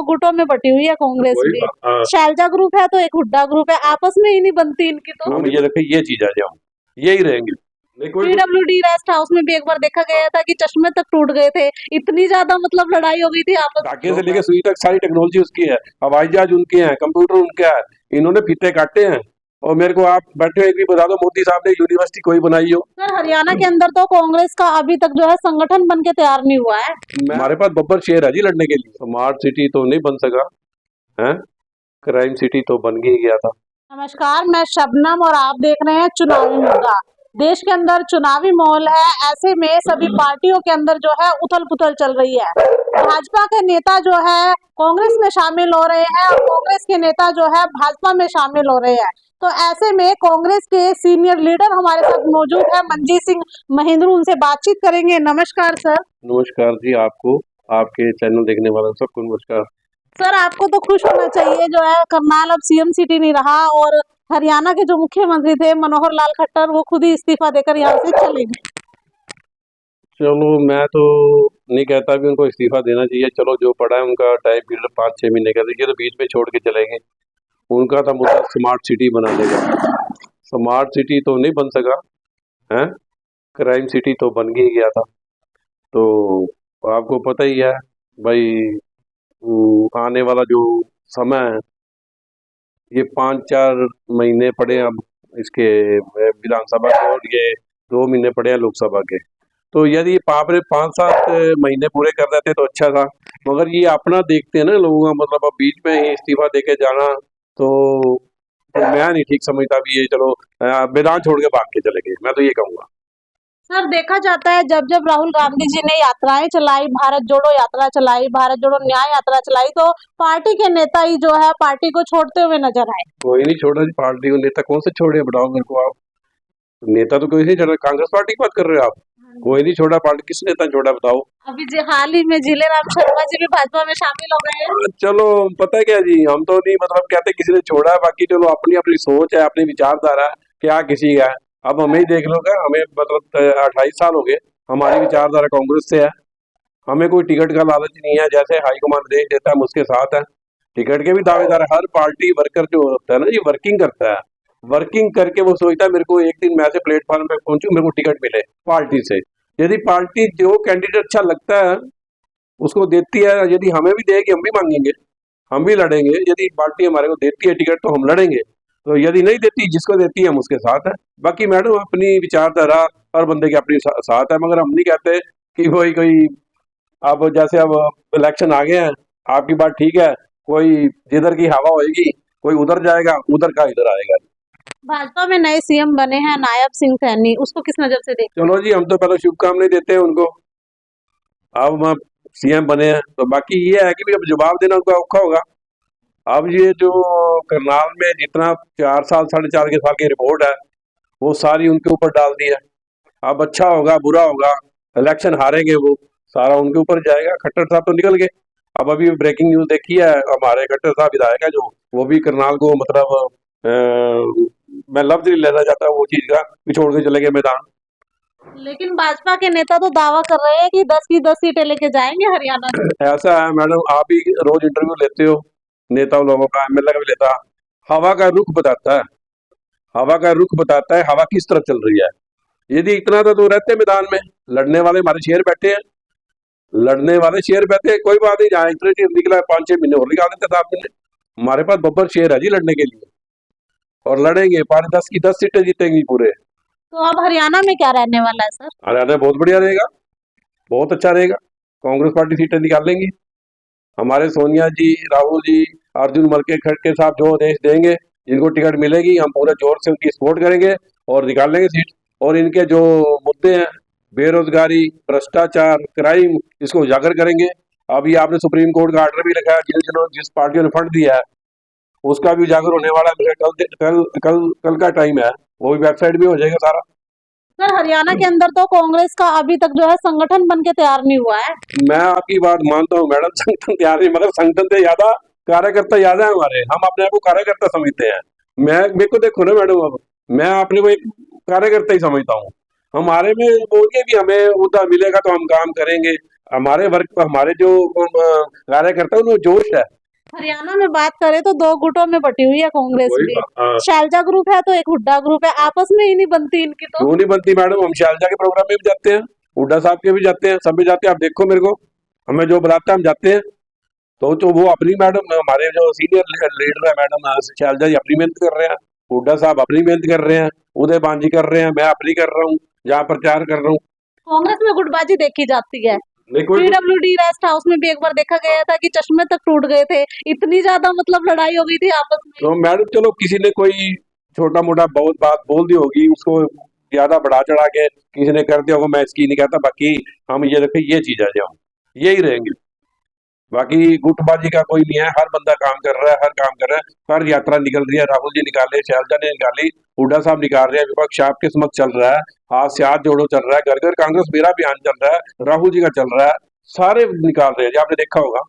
गुटों में बटी हुई है कांग्रेस वही भी। हाँ, शैलजा ग्रुप है तो एक हुड्डा ग्रुप है, आपस में ही नहीं बनती इनकी तो। हम ये रखे ये चीज है जो हम यही रहेंगे नहीं कोई पीडब्ल्यूडी रेस्ट हाउस में भी एक बार देखा गया था कि चश्मे तक टूट गए थे, इतनी ज्यादा मतलब लड़ाई हो गई थी आपस में। टाके से लेके सुई तक सारी टेक्नोलॉजी उसकी है, हवाई जहाज उनके हैं, कंप्यूटर उनके है, इन्होंने फीते काटे हैं। और मेरे को आप बैठे एक भी बता दो मोदी साहब ने यूनिवर्सिटी कोई बनाई हो? सर हरियाणा के अंदर तो कांग्रेस का अभी तक जो है संगठन बन के तैयार नहीं हुआ है। हमारे पास बब्बर शेर है जी लड़ने के लिए। स्मार्ट सिटी तो नहीं बन सका है, क्राइम सिटी तो बन ही गया था। नमस्कार, मैं शबनम और आप देख रहे हैं चुनावी मुद्दा। देश के अंदर चुनावी माहौल है, ऐसे में सभी पार्टियों के अंदर जो है उथल पुथल चल रही है। भाजपा के नेता जो है कांग्रेस में शामिल हो रहे हैं और कांग्रेस के नेता जो है भाजपा में शामिल हो रहे हैं। तो ऐसे में कांग्रेस के सीनियर लीडर हमारे साथ मौजूद है, मंजीत सिंह महेंद्र, उनसे बातचीत करेंगे। नमस्कार सर। नमस्कार जी, आपको, आपके चैनल देखने वालों सबको नमस्कार। सर आपको तो खुश होना चाहिए जो है करनाल अब सीएम सिटी नहीं रहा और हरियाणा के जो मुख्यमंत्री थे मनोहर लाल खट्टर वो खुद ही इस्तीफा देकर यहाँ से चले गए। चलो मैं तो नहीं कहता भी उनको इस्तीफा देना चाहिए, चलो जो पड़ा है उनका टाइम पीरियड 5-6 महीने का, ये तो बीच में छोड़ के चले गए। उनका था मुद्दा स्मार्ट सिटी बना देगा, स्मार्ट सिटी तो नहीं बन सका है, क्राइम सिटी तो बन ही गया था। तो आपको पता ही है भाई, आने वाला जो समय है ये 5-4 महीने पड़े हैं अब इसके विधानसभा के, और ये 2 महीने पड़े हैं लोकसभा के। तो यदि पापरे 5-7 महीने पूरे कर देते तो अच्छा था, मगर ये अपना देखते हैं ना लोगों का, मतलब अब बीच में ही इस्तीफा देके जाना तो मैं नहीं ठीक समझता भी। ये चलो मैदान छोड़ के भाग के चले गए, मैं तो ये कहूँगा। सर देखा जाता है जब जब राहुल गांधी जी ने यात्राएं चलाई, भारत जोड़ो यात्रा चलाई, भारत जोड़ो न्याय यात्रा चलाई, तो पार्टी के नेता ही जो है पार्टी को छोड़ते हुए नजर आए। कोई नहीं छोड़ा जी पार्टी को, नेता कौन से छोड़े बताओ मेरे को आप। नेता तो कोई नहीं छोड़ा, कांग्रेस पार्टी की बात कर रहे हो आप? कोई नहीं छोड़ा पार्टी, किस नेता छोड़ा बताओ? अभी हाल ही में जिलेराम शर्मा जी भी भाजपा में शामिल हो गए हैं। चलो पता है क्या जी, हम तो नहीं मतलब कहते किसी ने छोड़ा है, बाकी चलो अपनी अपनी सोच है, अपनी विचारधारा है, क्या किसी का है। अब हमें ही देख लो, क्या हमें मतलब 28 साल हो गए, हमारी विचारधारा कांग्रेस से है, हमें कोई टिकट का लालच नहीं है, जैसे हाईकमान देश देता है हम उसके साथ है। टिकट के भी दावेदार है, हर पार्टी वर्कर जो होता है ना जी, वर्किंग करता है, वर्किंग करके वो सोचता है मेरे को एक दिन मैं ऐसे प्लेटफॉर्म पे पहुंचूं, मेरे को टिकट मिले पार्टी से। यदि पार्टी जो कैंडिडेट अच्छा लगता है उसको देती है, यदि हमें भी देगी हम भी मांगेंगे, हम भी लड़ेंगे। यदि पार्टी हमारे को देती है टिकट तो हम लड़ेंगे, तो यदि नहीं देती, जिसको देती है हम उसके साथ है। बाकी मैडम अपनी विचारधारा हर बंदे के अपनी साथ है, मगर हम नहीं कहते कि कोई कोई अब जैसे अब इलेक्शन आ गए हैं, आपकी बात ठीक है, कोई जिधर की हवा होएगी कोई उधर जाएगा, उधर का इधर आएगा। भाजपा में नए सीएम बने हैं नायब सिंह सैनी, उसको किस नजर से देखते चलो जी, हम तो पहले शुभकामनाएं देते हैं उनको, अब हम सीएम बने हैं तो बाकी ये है कि भी अब जवाब देना उनका औखा होगा। अब ये जो करनाल में जितना 4 साल 4.5 साल की रिपोर्ट है वो सारी उनके ऊपर डाल दी है। अब अच्छा होगा बुरा होगा, इलेक्शन हारेंगे वो सारा उनके ऊपर जाएगा। खट्टर साहब तो निकल गए, अब अभी ब्रेकिंग न्यूज देखी है, हमारे खट्टर साहब विधायक है जो, वो भी करनाल को मतलब मैं लफ्ज नहीं लेना चाहता वो चीज का, भी छोड़ के चले गए मैदान। हैं। लेकिन भाजपा के नेता तो दावा कर रहे हैं कि 10 की 10 सीटें लेके जाएंगे हरियाणा से। ऐसा है मैडम, आप ही रोज इंटरव्यू लेते हो नेताओं लोगों का, एमएलए का भी लेता, हवा का रुख बताता है, हवा का रुख बताता है हवा किस तरफ चल रही है। यदि इतना था तो रहते मैदान में, लड़ने वाले हमारे शेर बैठे हैं, लड़ने वाले शेर बैठे हैं, कोई बात नहीं, जहाँ इतने निकला 5-6 महीने और निकाल देते थे आपने। हमारे पास बब्बर शेर है जी लड़ने के लिए, और लड़ेंगे, 5-10 की 10 सीटें जीतेंगी पूरे। तो अब हरियाणा में क्या रहने वाला है सर? हरियाणा बहुत बढ़िया रहेगा, बहुत अच्छा रहेगा, कांग्रेस पार्टी सीटें निकाल लेंगी। हमारे सोनिया जी, राहुल जी, अर्जुन मलके खड़के साहब जो देश देंगे, जिनको टिकट मिलेगी हम पूरे जोर से उनकी सपोर्ट करेंगे और निकाल लेंगे सीट। और इनके जो मुद्दे हैं, बेरोजगारी, भ्रष्टाचार, क्राइम, इसको उजागर करेंगे। अभी आपने सुप्रीम कोर्ट का आर्डर भी रखा है, जिस पार्टियों ने फंड दिया है उसका भी उजागर होने वाला है। कल का टाइम है, वो भी वेबसाइट भी हो जाएगा सारा। सर हरियाणा के अंदर तो कांग्रेस का अभी तक जो है संगठन बन के तैयार नहीं हुआ है। मैं आपकी बात मानता हूँ मैडम, संगठन तैयार नहीं, मगर संगठन से ज्यादा कार्यकर्ता ज्यादा है हमारे, हम अपने आप को कार्यकर्ता समझते हैं। मेरे को देखो ना मैडम, अब मैं अपने को एक कार्यकर्ता ही समझता हूँ। हमारे में बोलिए भी हमें उदा मिलेगा तो हम काम करेंगे, हमारे वर्ग हमारे जो कार्यकर्ता है उनमें जोश है। हरियाणा में बात करें तो दो गुटों में बटी हुई है कांग्रेस वही भी। हाँ। शैलजा ग्रुप है तो एक हुड्डा ग्रुप है, आपस में ही नहीं बनती इनकी तो। क्यों नहीं बनती मैडम, हम शैलजा के प्रोग्राम में भी जाते हैं, हुड्डा साहब के भी जाते हैं, सब भी जाते हैं। आप देखो मेरे को, हमें जो बुलाता है हम जाते हैं। तो वो अपनी मैडम, हमारे जो सीनियर लीडर है मैडम शैलजा जी अपनी मेहनत कर रहे हैं, हुड्डा साहब अपनी मेहनत कर रहे हैं, उदय बांझी कर रहे हैं, मैं अपनी कर रहा हूँ, जहाँ प्रचार कर रहा हूँ। कांग्रेस में गुटबाजी देखी जाती है। नहीं कोई पीडब्ल्यूडी रेस्ट हाउस में भी एक बार देखा गया था कि चश्मे तक टूट गए थे, इतनी ज्यादा मतलब लड़ाई हो गई थी आपस में। तो मैडम चलो किसी ने कोई छोटा मोटा बहुत बात बोल दी होगी, उसको ज्यादा बढ़ा चढ़ा के किसी ने कर दिया होगा, मैं इसकी नहीं कहता। बाकी हम ये देखें, ये चीज है जो हम यही रहेंगे, बाकी गुटबाजी का कोई नहीं है। हर बंदा काम कर रहा है, हर काम कर रहा है, हर यात्रा निकल रही है। राहुल जी निकाले, शैलजा ने निकाली, हुड्डा साहब निकाल रहे हैं, विपक्ष आपके समक्ष चल रहा है, हाथ से हाथ जोड़ो चल रहा है, घर घर कांग्रेस मेरा अभियान चल रहा है, राहुल जी का चल रहा है, सारे निकाल रहे हैं जी, आपने देखा होगा।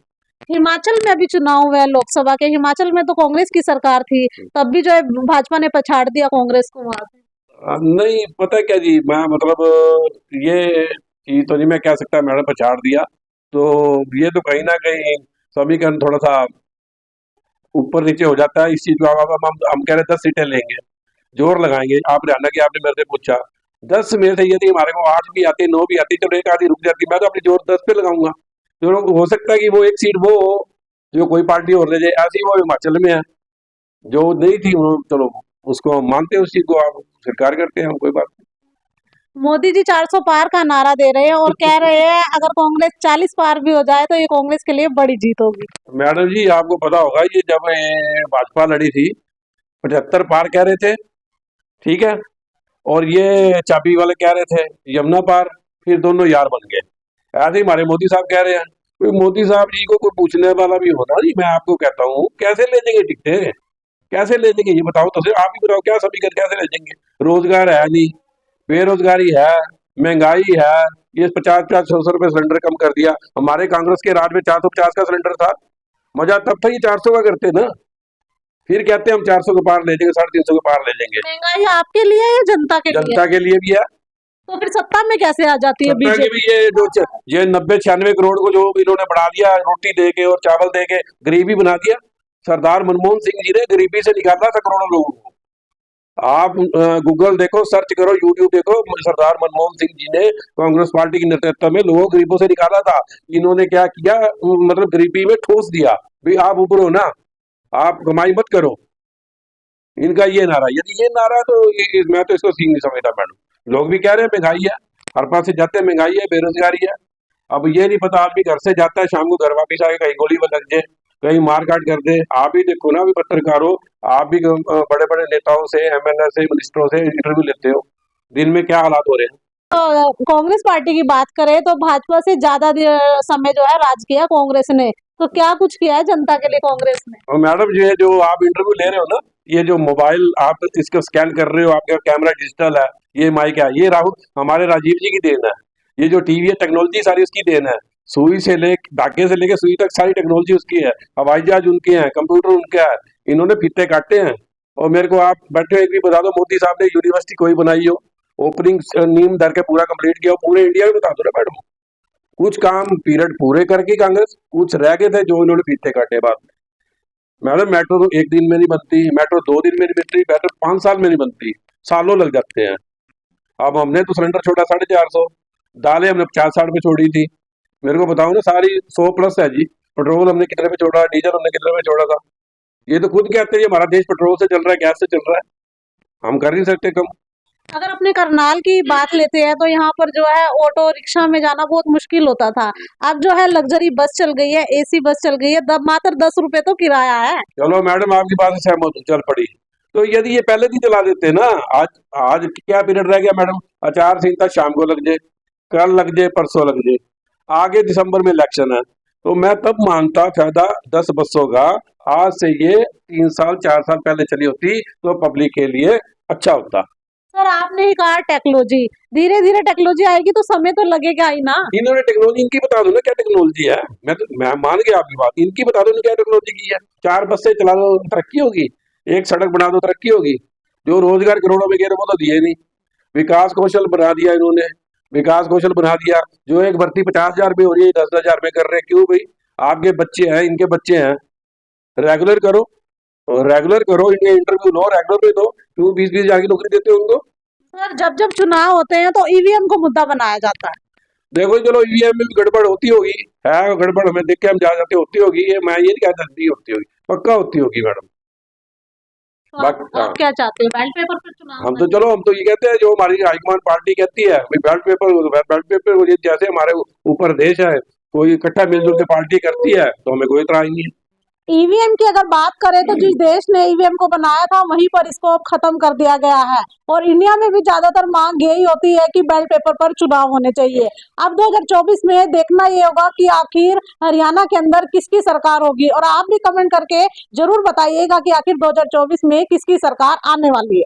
हिमाचल में अभी चुनाव हुए हैं लोकसभा के, हिमाचल में तो कांग्रेस की सरकार थी, तब भी जो है भाजपा ने पछाड़ दिया कांग्रेस को वहां से। नहीं पता है क्या जी, मैं मतलब ये चीज तो नहीं मैं कह सकता मैडम पछाड़ दिया। तो ये तो कहीं ना कहीं समीकरण थोड़ा सा ऊपर नीचे हो जाता है इस चीज को। अब हम कह रहे 10 सीटें लेंगे, जोर लगाएंगे। आप हरियाणा की आपने मेरे से पूछा, 10 में से यदि हमारे को 8 भी आती, 9 भी आती, चलो एक आधी रुक जाती, मैं तो अपनी जोर 10 पे लगाऊंगा। तो हो सकता है कि वो एक सीट वो हो जो कोई पार्टी और ले जाए, ऐसी वो हिमाचल में है जो नहीं थी। चलो उसको हम मानते हैं, उस चीज को आप स्वीकार करते हैं, कोई बात नहीं। मोदी जी 400 पार का नारा दे रहे हैं और कह रहे हैं अगर कांग्रेस 40 पार भी हो जाए तो ये कांग्रेस के लिए बड़ी जीत होगी। मैडम जी आपको पता होगा, ये जब भाजपा लड़ी थी 75 पार कह रहे थे, ठीक है, और ये चाबी वाले कह रहे थे यमुना पार, फिर दोनों यार बन गए। ऐसे ही हमारे मोदी साहब कह रहे हैं। कोई मोदी साहब जी को कोई पूछने वाला भी होना जी, मैं आपको कहता हूँ कैसे ले जाएंगे टिकटें, कैसे ले जाएंगे ये बताओ तो। आप ही बताओ क्या सभी कैसे ले जाएंगे, रोजगार है नहीं, बेरोजगारी है, महंगाई है, ये 50-50 रुपए सिलेंडर कम कर दिया। हमारे कांग्रेस के राज में 450 का सिलेंडर था, मजा तब था, ये 400 का करते ना। फिर कहते हैं हम 400 के पार ले जाएंगे, 350 के पार ले जाएंगे। महंगाई आपके लिए है या जनता के लिए? जनता के लिए भी है। तो फिर सत्ता में कैसे आ जाती है सत्ता के बीजेपी? भी ये 90-96 करोड़ को जो इन्होंने बढ़ा दिया, रोटी दे के और चावल दे के गरीबी बना दिया। सरदार मनमोहन सिंह जी ने गरीबी से निकाला था करोड़ों लोगों को। आप गूगल देखो, सर्च करो, यूट्यूब देखो, सरदार मनमोहन सिंह जी ने कांग्रेस पार्टी के नेतृत्व में लोगों को गरीबों से निकाला था। इन्होंने क्या किया, मतलब गरीबी में ठोस दिया, भाई आप ऊपर हो ना, आप कमाई मत करो। इनका ये नारा, यदि ये नारा है तो मैं तो इसको सीन नहीं समझता मैडम। लोग भी कह रहे हैं महंगाई है, हर पास से जाते हैं महंगाई है, बेरोजगारी है। अब ये नहीं पता, आदमी घर से जाता है शाम को घर वापिस आके कहीं गोली में लग जाए, कहीं मार काट कर दे। आप ही देखो ना, अभी पत्रकार हो, आप भी बड़े बड़े नेताओं से, एमएलए से, मिनिस्टरों से इंटरव्यू लेते हो, दिन में क्या हालात हो रहे हैं। कांग्रेस पार्टी की बात करें तो भाजपा से ज्यादा समय जो है राज किया कांग्रेस ने, तो क्या कुछ किया है जनता के लिए कांग्रेस ने? और मैडम ये जो आप इंटरव्यू ले रहे हो ना, ये जो मोबाइल आप इसको स्कैन कर रहे हो, आपका कैमरा डिजिटल है, ये माइक है, ये राहुल हमारे राजीव जी की देन है। ये जो टीवी है, टेक्नोलॉजी सारी उसकी देन है। सुई से ले धागे से लेके सुई तक सारी टेक्नोलॉजी उसकी है, हवाई जहाज उनके हैं, कंप्यूटर उनका है, इन्होंने फीते काटे हैं। और मेरे को आप बैठे हो एक भी बता दो मोदी साहब ने यूनिवर्सिटी कोई बनाई हो, ओपनिंग नीम धर के पूरा कंप्लीट किया हो, पूरे इंडिया में बता दो ना मैडम। कुछ काम पीरियड पूरे करके कांग्रेस, कुछ रह गए थे जो इन्होंने फीते काटे बाद में। मैडम मेट्रो तो एक दिन में नहीं बनती, मेट्रो 2 दिन में नहीं बनती, मेट्रो 5 साल में नहीं बनती, सालों लग जाते हैं। अब हमने तो सिलेंडर छोड़ा 450, दालें हमने 50-60 पे छोड़ी थी। मेरे को बताओ ना, सारी 100 प्लस है जी। पेट्रोल हमने कितने पे छोड़ा, डीजल हमने कितने पे छोड़ा था। ये तो खुद कहते हैं हमारा देश पेट्रोल से चल रहा है, गैस से चल रहा है, हम कर नहीं सकते कम। अगर अपने करनाल की बात लेते हैं तो यहाँ पर जो है ऑटो रिक्शा में जाना बहुत मुश्किल होता था, अब जो है लग्जरी बस चल गई है, एसी बस चल गई है, मात्र 10 रुपए तो किराया है। चलो मैडम आपकी बात से सहमत हूँ, चल पड़ी। तो यदि ये पहले दिन चला देते ना, आज आज क्या पीरियड रह गया मैडम, आचार संहिता शाम को लग जाए, कल लग जाए, परसों लग जाए, आगे दिसंबर में इलेक्शन है, तो मैं तब मानता फायदा 10 बसों का। आज से ये 3 साल 4 साल पहले चली होती तो पब्लिक के लिए अच्छा होता। सर आपने ही कहा टेक्नोलॉजी, धीरे धीरे टेक्नोलॉजी आएगी तो समय तो लगेगा ही ना। इन्होंने टेक्नोलॉजी इनकी बता दो ना, क्या टेक्नोलॉजी है। मैं मान गया आपकी बात, इनकी बता दो ना क्या टेक्नोलॉजी की है। 4 बस से चला दो तरक्की होगी, एक सड़क बना दो तरक्की होगी। जो रोजगार करोड़ों में गए वो तो दिए नहीं। विकास कौशल बना दिया इन्होंने, विकास कौशल बना दिया। जो एक भर्ती 50,000 में हो रही है 10,000 में कर रहे हैं, क्यों भाई? आपके बच्चे हैं, इनके बच्चे हैं, रेगुलर करो, और रेगुलर करो, इनके इंटरव्यू लो, रेगुलर में दो, क्यों 20-20,000 की नौकरी देते हो उनको? सर जब जब चुनाव होते हैं तो ईवीएम को मुद्दा बनाया जाता है। देखो चलो ईवीएम में भी गड़बड़ होती होगी, है गड़बड़, हमें देख के हम जा जाते होती होगी, ये मैं ये नहीं कहता नहीं होती होगी, पक्का होती होगी मैडम। तो बाकी हाँ, आप क्या चाहते हैं, बैलेट पेपर पर चुनाव हम तो होना चलो हम तो ये कहते हैं जो हमारी हाईकमान पार्टी कहती है भाई बैलेट पेपर जैसे हमारे ऊपर देश है, कोई इकट्ठा मिलजुल के पार्टी करती है तो हमें कोई इतराज नहीं है। ईवीएम की अगर बात करें तो जिस देश ने ईवीएम को बनाया था वहीं पर इसको अब खत्म कर दिया गया है, और इंडिया में भी ज्यादातर मांग यही होती है कि बैलेट पेपर पर चुनाव होने चाहिए। अब 2024 में देखना ये होगा कि आखिर हरियाणा के अंदर किसकी सरकार होगी, और आप भी कमेंट करके जरूर बताइएगा कि आखिर 2024 में किसकी सरकार आने वाली है।